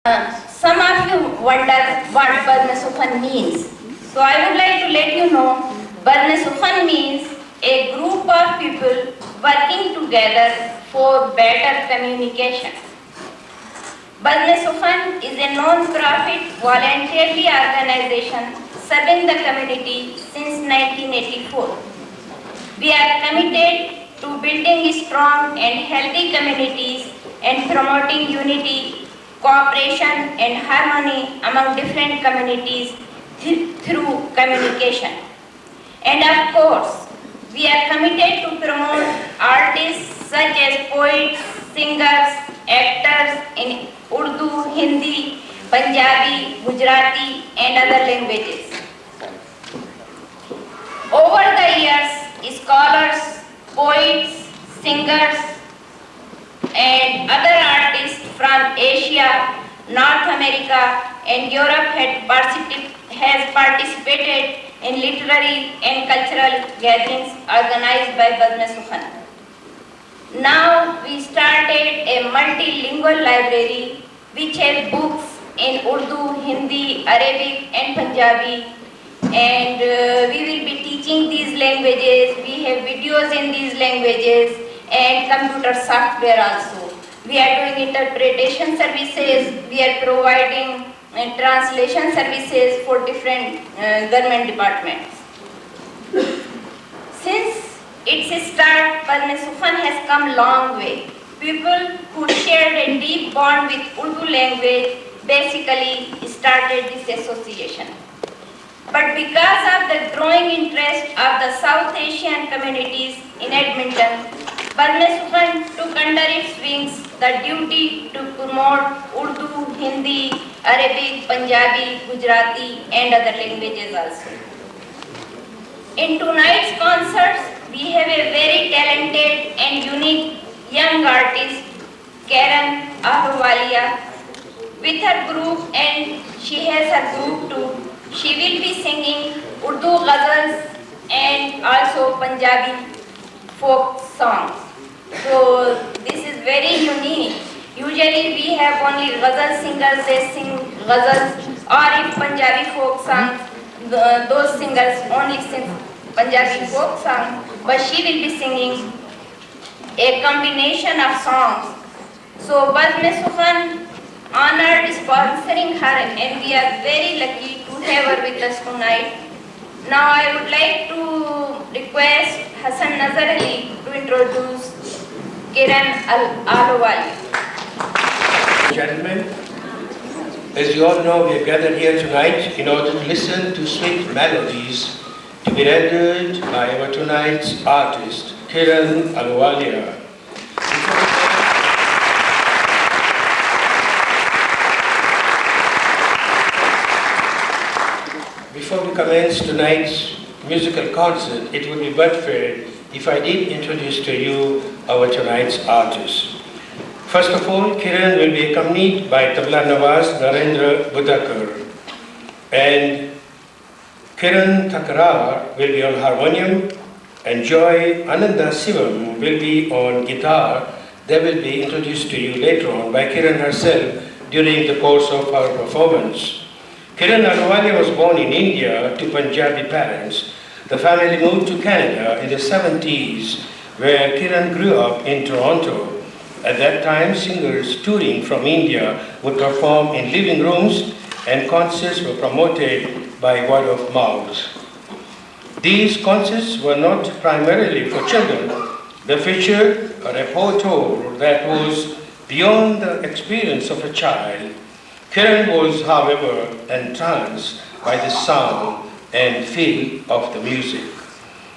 Some of you wonder what Bazm-e-Sukhan means. So I would like to let you know, Bazm-e-Sukhan means a group of people working together for better communication. Bazm-e-Sukhan is a non-profit voluntary organization serving the community since 1984. We are committed to building strong and healthy communities and promoting unity, cooperation and harmony among different communities through communication. And of course, we are committed to promote artists such as poets, singers, actors in Urdu, Hindi, Punjabi, Gujarati and other languages. Over the years, scholars, poets, singers and other artists from Asia, North America and Europe has participated in literary and cultural gatherings organized by Bazm-e-Sukhan. Now we started a multilingual library which has books in Urdu, Hindi, Arabic and Punjabi, and we will be teaching these languages. We have videos in these languages and computer software also. We are doing interpretation services, we are providing translation services for different government departments. Since its start, Bazm-e-Sukhan has come long way. People who shared a deep bond with Urdu language basically started this association. But because of the growing interest of the South Asian communities in Edmonton, Bazm-e-Sukhan took under its wings the duty to promote Urdu, Hindi, Arabic, Punjabi, Gujarati and other languages also. In tonight's concerts, we have a very talented and unique young artist, Kiran, Ahluwalia, with her group, and she has her group too. She will be singing Urdu ghazals and also Punjabi folk songs. So this is very unique. Usually we have only ghazal singers, they sing ghazals, or if Punjabi folk songs, those singers only sing Punjabi folk songs, but she will be singing a combination of songs. So Bazm-e-Sukhan honored sponsoring her, and we are very lucky to have her with us tonight. Now I would like to request Hassan Nazar Ali to introduce Kiran Ahluwalia. Gentlemen, as you all know, we are gathered here tonight in order to listen to sweet melodies to be rendered by our tonight's artist, Kiran Ahluwalia. Before we commence tonight's musical concert, it would be but fair if I did introduce to you our tonight's artist. First of all, Kiran will be accompanied by Tabla Nawaz Narendra Budakar, and Kiran Thakrar will be on harmonium, and Joy Ananda Sivam will be on guitar. They will be introduced to you later on by Kiran herself during the course of our performance. Kiran Ahluwalia was born in India to Punjabi parents. The family moved to Canada in the 70s, where Kiran grew up in Toronto. At that time, singers touring from India would perform in living rooms, and concerts were promoted by word of mouth. These concerts were not primarily for children. They featured a repertoire that was beyond the experience of a child. Kiran was, however, entranced by the sound and feel of the music.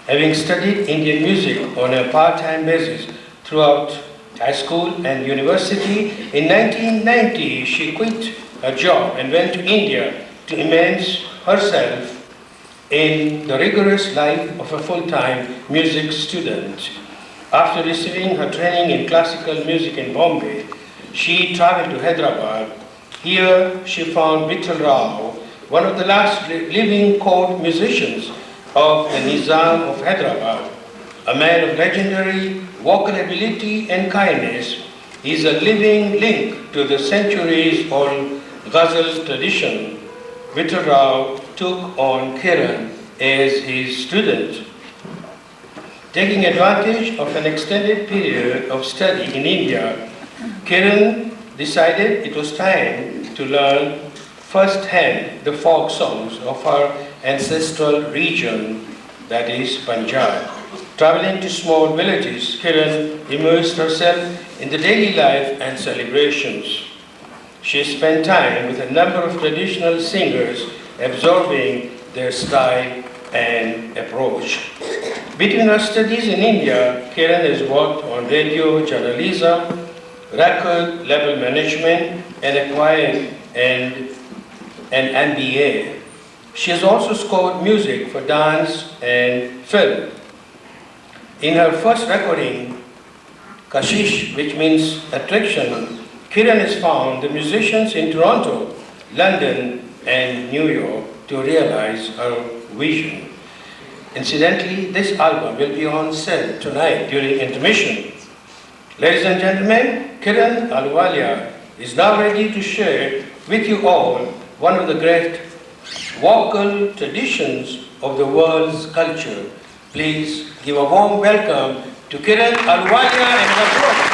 Having studied Indian music on a part-time basis throughout high school and university, in 1990 she quit her job and went to India to immerse herself in the rigorous life of a full-time music student. After receiving her training in classical music in Bombay, she traveled to Hyderabad. Here she found Vittal Rao, one of the last living court musicians of the Nizam of Hyderabad, a man of legendary vocal ability and kindness. He is a living link to the centuries-old ghazal tradition. Vittal Rao took on Kiran as his student. Taking advantage of an extended period of study in India, Kiran decided it was time to learn firsthand the folk songs of her ancestral region, that is Punjab. Traveling to small villages, Kiran immersed herself in the daily life and celebrations. She spent time with a number of traditional singers, absorbing their style and approach. Between her studies in India, Kiran has worked on radio journalism, record label management, and acquired an MBA. She has also scored music for dance and film. In her first recording, Kashish, which means attraction, Kiran has found the musicians in Toronto, London, and New York to realize her vision. Incidentally, this album will be on sale tonight during intermission. Ladies and gentlemen, Kiran Ahluwalia is now ready to share with you all one of the great vocal traditions of the world's culture. Please give a warm welcome to Kiran Ahluwalia and her group.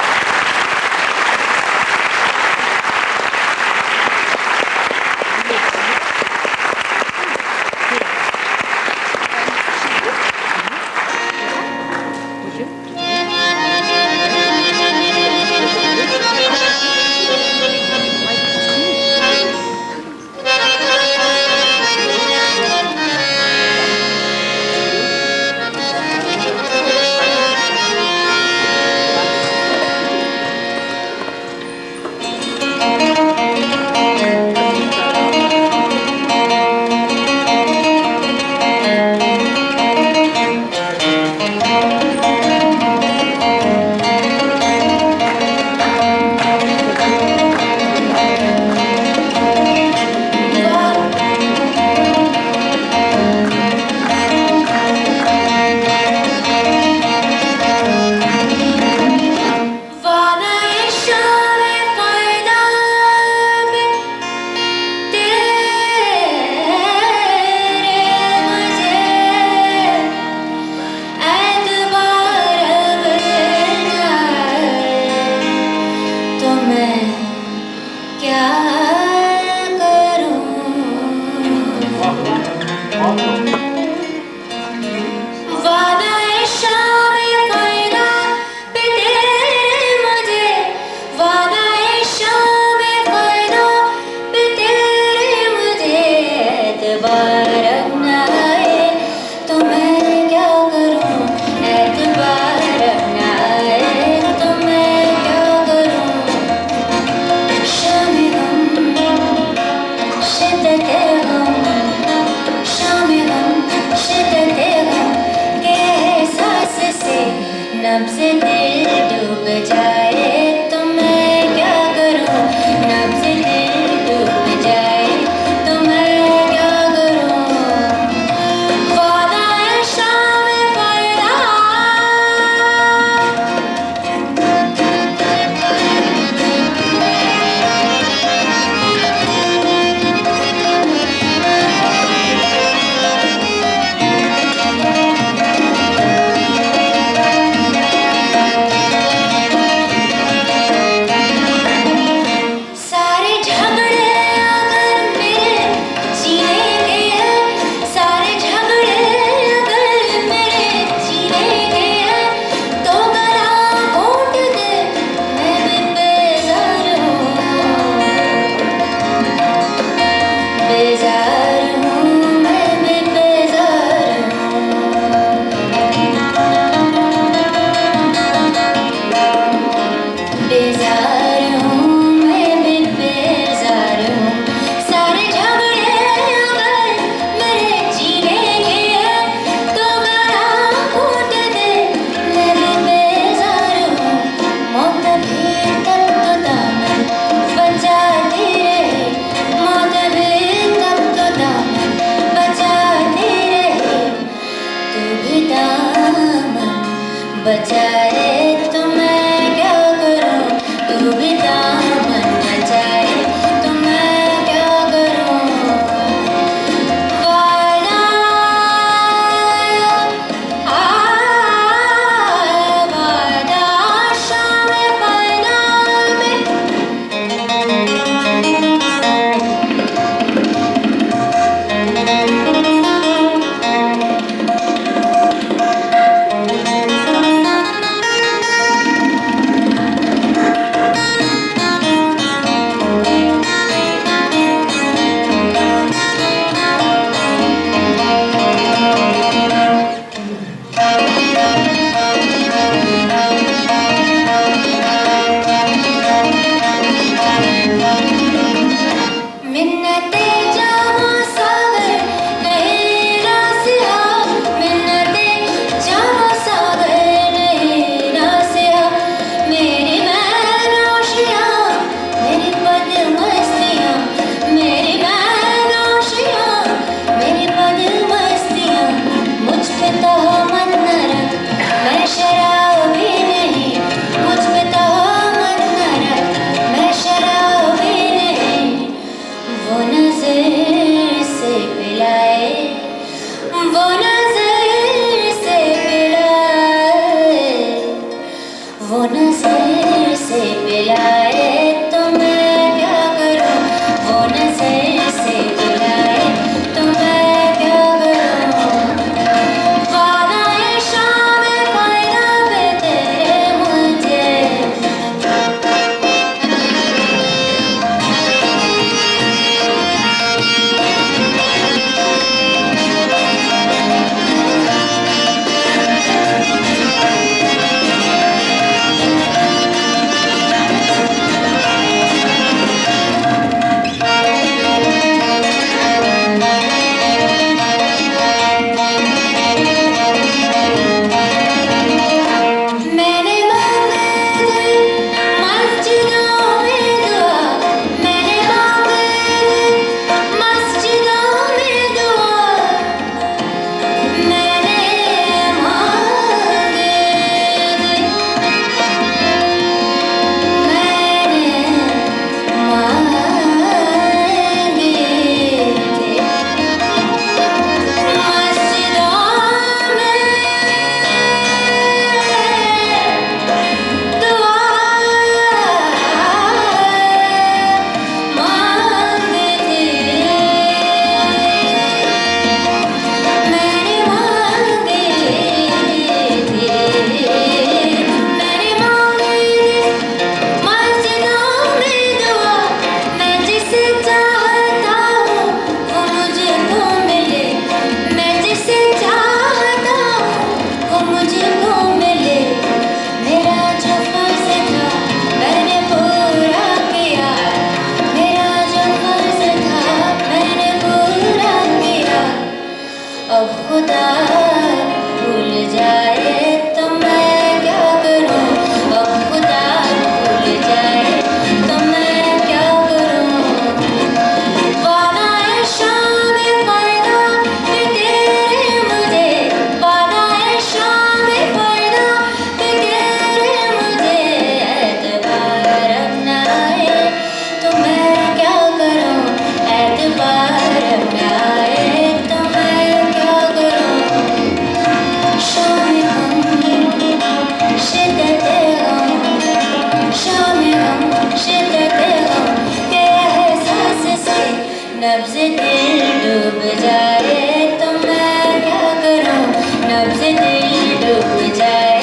नब्ज़ दिल डूब जाए तो मैं क्या करूं नब्ज़ दिल डूब जाए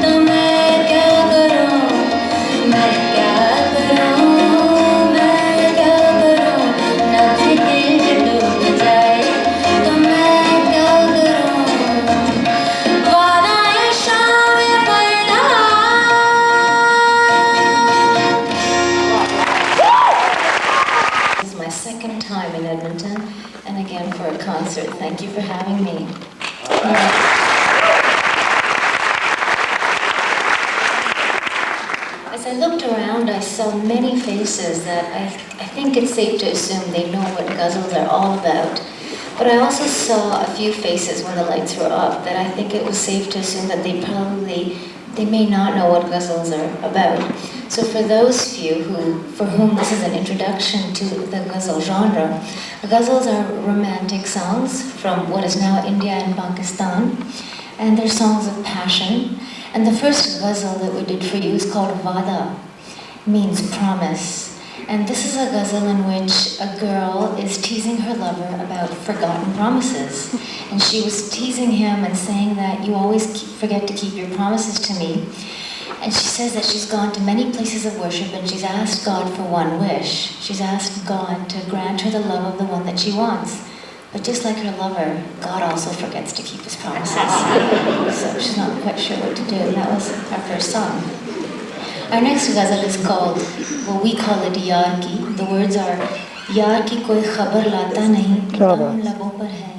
तो मैं क्या करूं मैं क्या करूं नब्ज़ दिल डूब जाए तो मैं क्या करूं वादाए शाम पैदा This is my second time in Edmonton and again for a concert. Thank you for having me. As I looked around, I saw many faces that I think it's safe to assume they know what ghazals are all about. But I also saw a few faces when the lights were up that I think it was safe to assume that they may not know what ghazals are about. So for those few for whom this is an introduction to the ghazal genre, ghazals are romantic songs from what is now India and Pakistan, and they're songs of passion. And the first ghazal that we did for you is called Vada, means promise. And this is a ghazal in which a girl is teasing her lover about forgotten promises. And she was teasing him and saying that you always forget to keep your promises to me. And she says that she's gone to many places of worship and she's asked God for one wish. She's asked God to grant her the love of the one that she wants. But just like her lover, God also forgets to keep his promises. So she's not quite sure what to do. And that was our first song. Our next ghazal is called, well, we call it Yaar Ki. The words are, Yaar ki koi khabar lata nahi, gam labon par hai,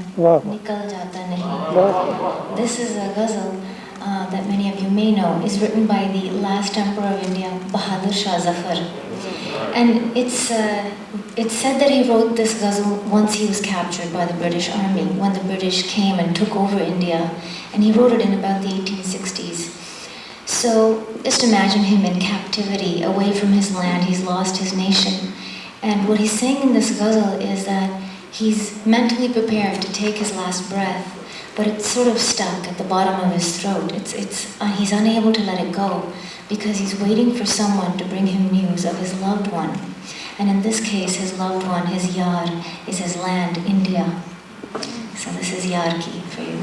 nikal jata nahi. This is a ghazal that many of you may know is written by the last emperor of India, Bahadur Shah Zafar. And it's said that he wrote this ghazal once he was captured by the British Army, when the British came and took over India. And he wrote it in about the 1860s. So just imagine him in captivity, away from his land, he's lost his nation. And what he's saying in this ghazal is that he's mentally prepared to take his last breath, but it's sort of stuck at the bottom of his throat. He's unable to let it go because he's waiting for someone to bring him news of his loved one. And in this case, his loved one, his Yaar, is his land, India. So this is Yaar Ki for you.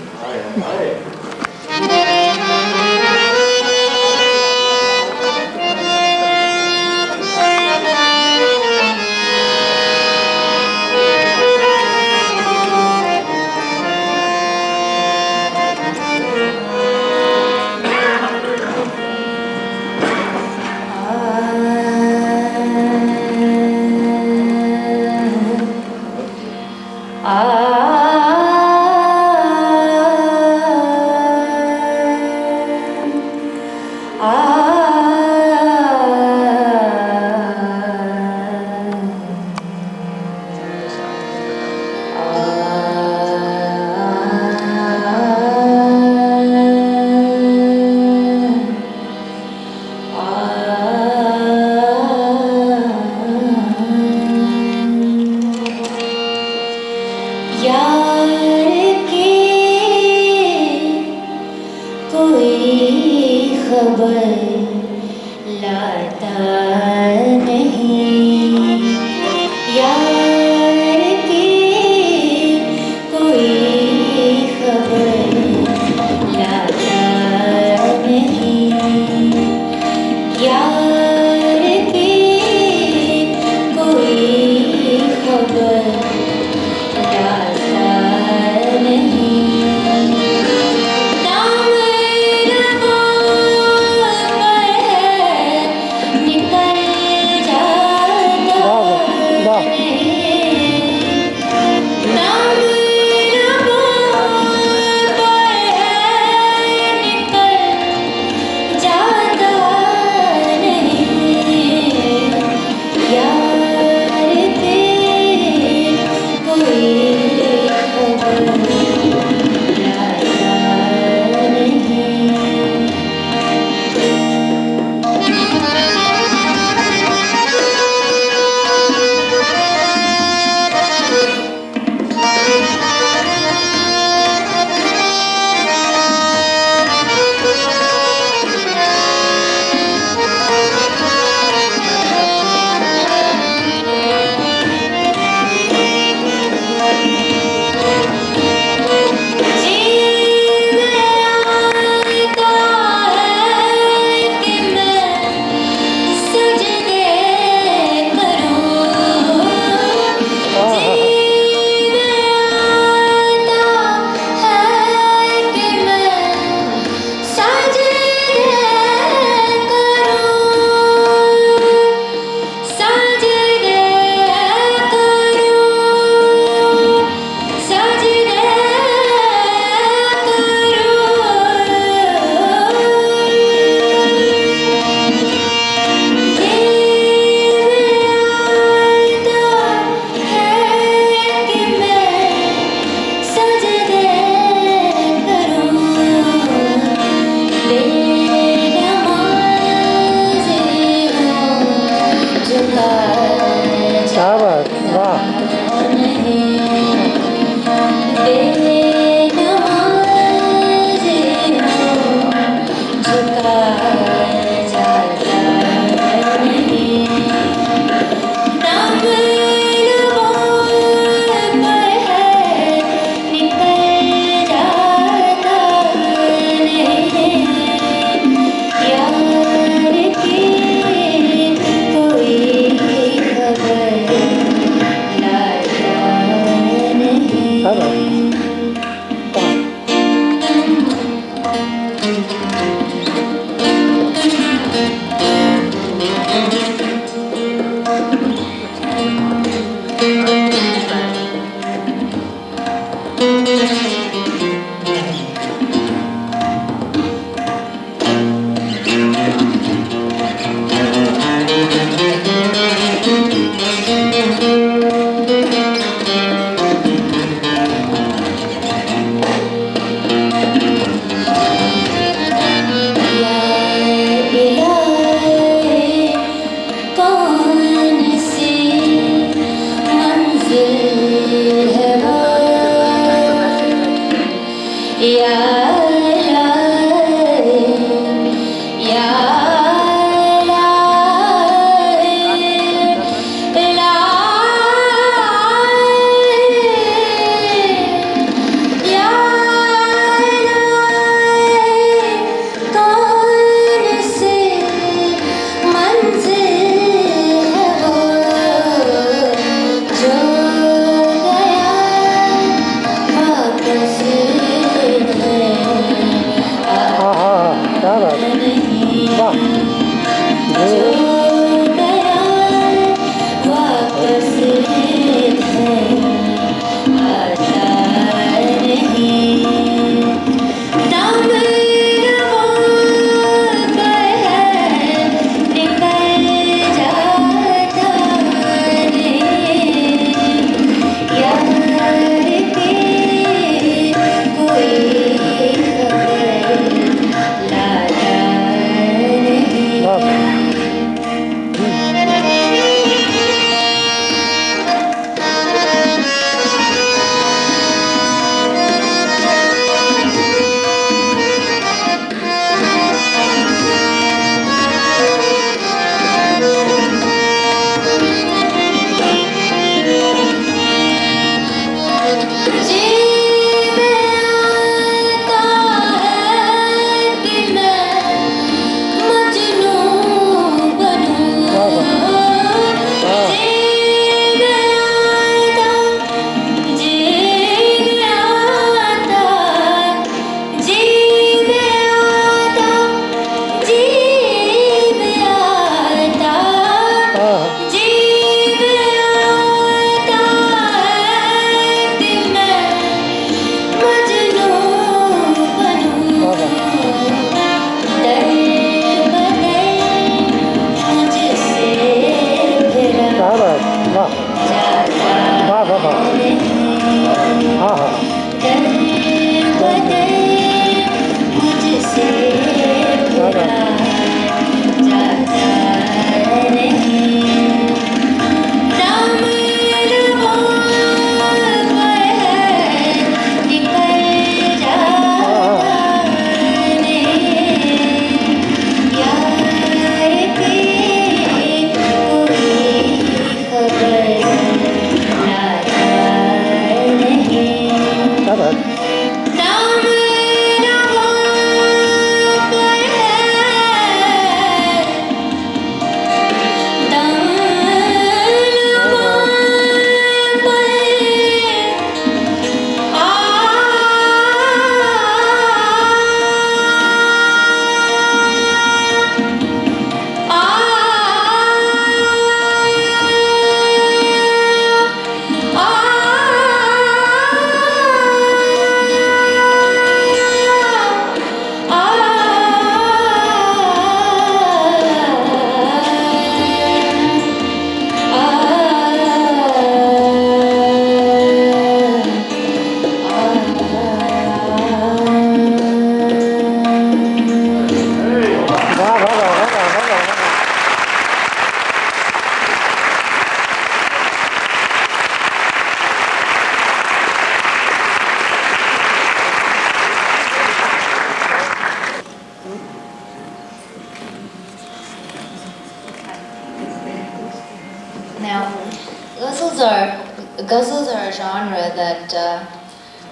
Ghazals are a genre that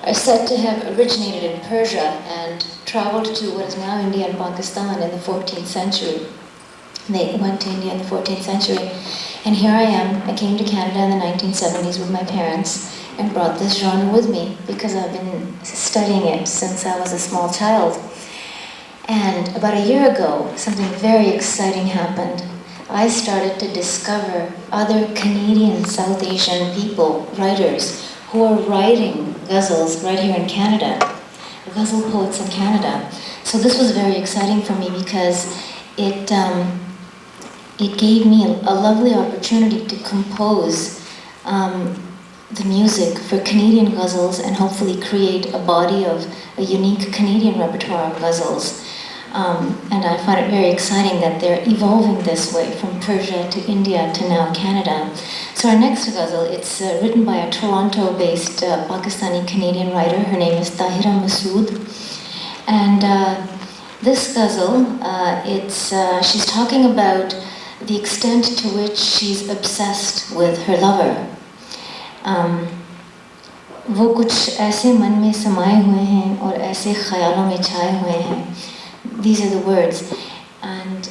are said to have originated in Persia and traveled to what is now India and Pakistan in the 14th century. They went to India in the 14th century. And here I am. I came to Canada in the 1970s with my parents and brought this genre with me because I've been studying it since I was a small child. And about a year ago, something very exciting happened. I started to discover other Canadian South Asian people, writers, who are writing ghazals right here in Canada, ghazal poets in Canada. So this was very exciting for me because it gave me a lovely opportunity to compose the music for Canadian ghazals and hopefully create a body of a unique Canadian repertoire of ghazals. And I find it very exciting that they're evolving this way from Persia to India to now Canada. So our next ghazal, it's written by a Toronto-based Pakistani-Canadian writer. Her name is Tahira Masood. And this ghazal, she's talking about the extent to which she's obsessed with her lover. वो कुछ ऐसे मन में समाये हुए हैं और ऐसे ख्यालों में छाए हुए हैं. These are the words. And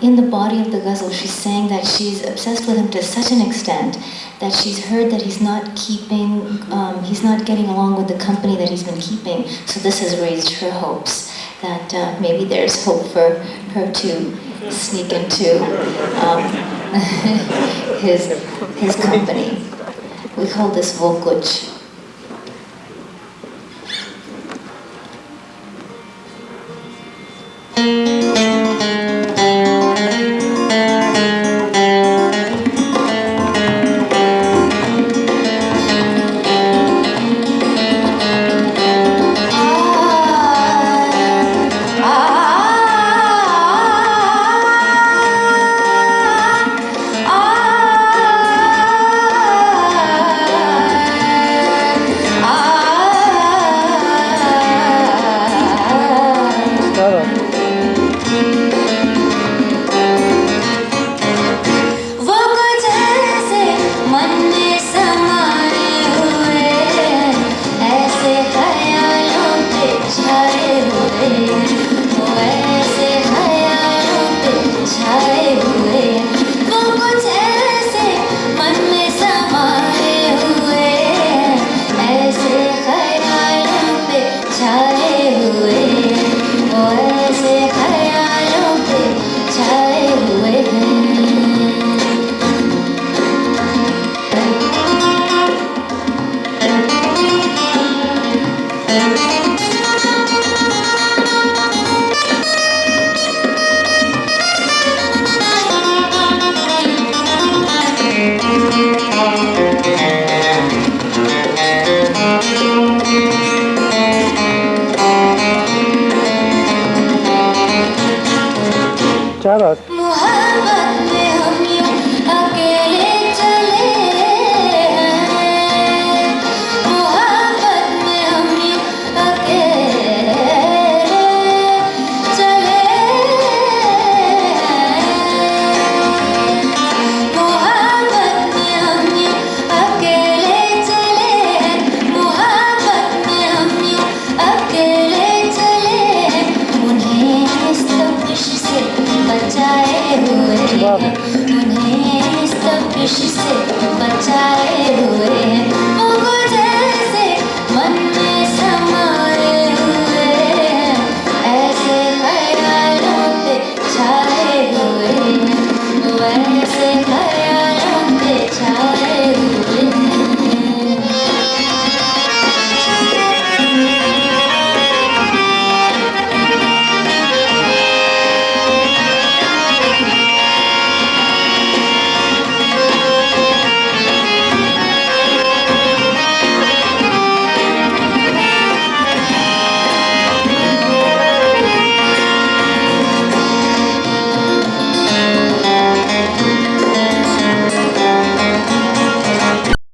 in the body of the ghazal, she's saying that she's obsessed with him to such an extent that she's heard that he's not getting along with the company that he's been keeping. So this has raised her hopes that maybe there's hope for her to sneak into his company. We call this Vokuch.